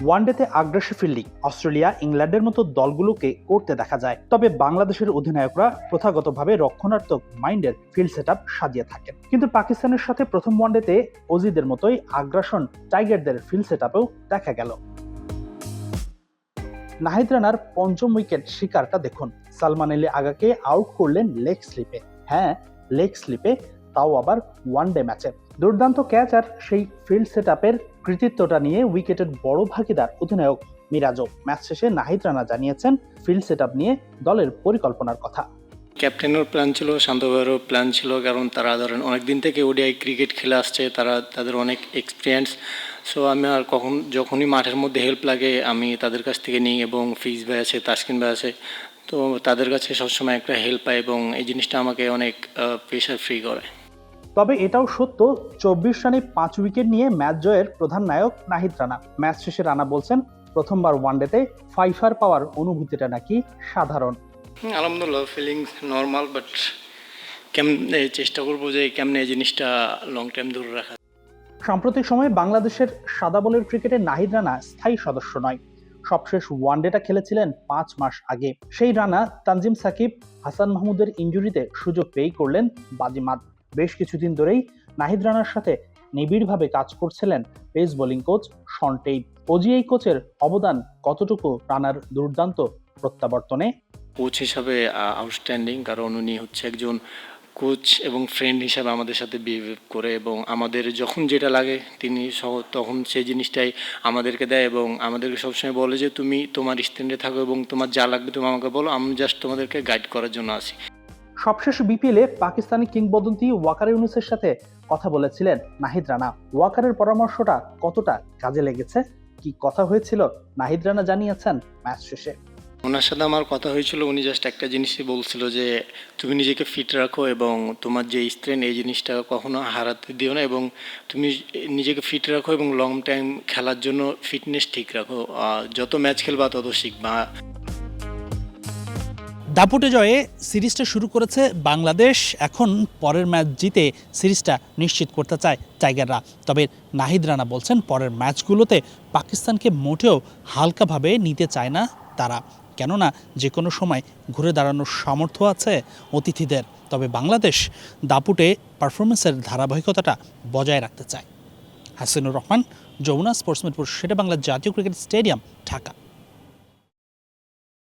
ওয়ানডেতে আগ্রাসী fielding Australia, ইংল্যান্ডের মতো দলগুলোকে করতে দেখা যায়। তবে বাংলাদেশের অধিনায়করা প্রথাগতভাবে রক্ষণাত্মক মাইন্ডের ফিল্ড সেটআপ সাজিয়ে থাকেন। কিন্তু পাকিস্তানের সাথে প্রথম ওয়ানডেতে অজিদের মতোই আগ্রাসন টাইগারদের ফিল্ড সেটআপেও দেখা গেল। নাহিদ রানার পঞ্চম উইকেট শিকারটা দেখুন। সালমান আলী আগাকে আউট করলেন লেগ স্লিপে। হ্যাঁ, লেগ স্লিপে, তাও আবার ওয়ানডে ম্যাচে। দুর্দান্ত ক্যাচ আর সেই ফিল্ড সেটআপের কৃতিত্বটা নিয়ে উইকেটের বড় ভাগিদার অধিনায়ক মিরাজও। ম্যাচ শেষে নাহিদ রানা জানিয়েছেন ফিল্ড সেটআপ নিয়ে দলের পরিকল্পনার কথা। ক্যাপ্টেনের প্ল্যান ছিল, শান্ত ভাইয়েরও প্ল্যান ছিল, কারণ তারা ধরেন অনেকদিন থেকে ওডিআই ক্রিকেট খেলে আসছে, তাদের অনেক এক্সপিরিয়েন্স। সো আমি আর যখনই মাঠের মধ্যে হেল্প লাগে আমি তাদের কাছ থেকে নিই, এবং ফিজ ভাই আছে, তাসকিন ভাই আছে, তো তাদের কাছে সবসময় একটা হেল্প পাই, এবং এই জিনিসটা আমাকে অনেক প্রেশার ফ্রি করে। তবে এটাও সত্য, 24 রানে 5 উইকেট নিয়ে ম্যাচ জয়ের প্রধান নায়ক নাহিদ রানা। ম্যাচ শেষে রানা বলছেন প্রথমবার ওয়ানডেতে ফাইফার পাওয়ার অনুভূতিটা নাকি সাধারণ। আলহামদুলিল্লাহ, ফিলিংস নর্মাল, বাট কেমনে চেষ্টা করবো যে কেমনে এই জিনিসটা লং টাইম ধরে রাখা। সাম্প্রতিক সময়ে বাংলাদেশের সাদা বলের ক্রিকেটে নাহিদ রানা স্থায়ী সদস্য নয়। সবশেষ ওয়ানডেটা খেলেছিলেন 5 মাস আগে। সেই রানা তানজিম সাকিব, হাসান মাহমুদের ইনজুরিতে সুযোগ পেয়েই করলেন বাজিমাত। বেশ কিছুদিন ধরেই নাহিদ রানার সাথে নিবিড়ভাবে কাজ করছিলেন pace bowling coach Shaun Tait. ওজিআই কোচের অবদান কতটুকু রানার দুর্দান্ত প্রত্যাবর্তনে? কোচ হিসাবে আউটস্ট্যান্ডিং, কারণ উনি হচ্ছে একজন কোচ এবং ফ্রেন্ড হিসাবে আমাদের সাথে বিহেভ করে, এবং আমাদের যখন যেটা লাগে তিনি তখন সেই জিনিসটাই আমাদেরকে দেয়, এবং আমাদেরকে সবসময় বলে যে তুমি তোমার স্ট্যান্ডে থাকো এবং তোমার যা লাগবে তুমি আমাকে বলো, আমি জাস্ট তোমাদেরকে গাইড করার জন্য আছি। সবশেষ বিপিএলে পাকিস্তানি কিংবদন্তি ওয়াকার ইউনুসের সাথে কথা বলেছিলেন নাহিদ রানা। ওয়াকারের পরামর্শটা কতটা কাজে লেগেছে, কি কথা হয়েছিল, নাহিদ রানা জানিয়েছেন ম্যাচ শেষে। ওনার সাথে আমার কথা হয়েছিল, উনি জাস্ট একটা জিনিসই বলছিল যে তুমি নিজেকে ফিট রাখো, এবং তোমার যে স্ট্রেন এই জিনিসটা কখনো হারাতে দিও না, এবং তুমি নিজেকে ফিট রাখো এবং লং টাইম খেলার জন্য ফিটনেস ঠিক রাখো, যত ম্যাচ খেলবা তত শিখবা। দাপুটে জয়ে সিরিজটা শুরু করেছে বাংলাদেশ। এখন পরের ম্যাচ জিতে সিরিজটা নিশ্চিত করতে চায় টাইগাররা। তবে নাহিদ রানা বলছেন পরের ম্যাচগুলোতে পাকিস্তানকে মোটেও হালকাভাবে নিতে চায় না তারা, কেননা যে কোনো সময় ঘুরে দাঁড়ানোর সামর্থ্য আছে অতিথিদের। তবে বাংলাদেশ দাপুটে পারফরমেন্সের ধারাবাহিকতাটা বজায় রাখতে চায়। হাসিনুর রহমান, যমুনা স্পোর্টস মিরপুর, শেরেবাংলা জাতীয় ক্রিকেট স্টেডিয়াম, ঢাকা।